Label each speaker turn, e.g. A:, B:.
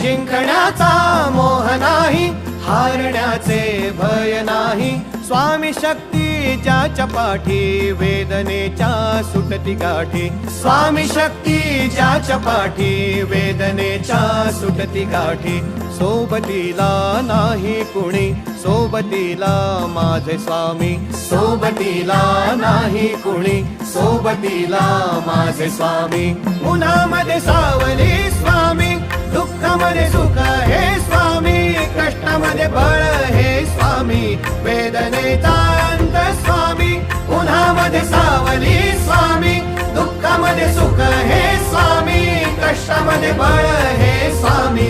A: जिंकण्याचा मोह नाही, हारण्याचे भय नाही. स्वामी शक्ती ज्याच्या पाठी, वेदनेच्या सुटती गाठी. स्वामी शक्ती ज्याच्या पाठी, वेदनेच्या सुटती गाठी. सोबतीला नाही कुणी, सोबतीला माझे स्वामी. सोबतीला नाही कुणी, सोबतीला माझे स्वामी. उन्हामध्ये सावली स्वामी, दुःखामध्ये सुख हे स्वामी. कष्टामध्ये बळ हे स्वामी, वेदनेचा अंत स्वामी. उन्हामध्ये सावली स्वामी, दुःखामध्ये सुख हे स्वामी. कष्टामध्ये बळ हे स्वामी.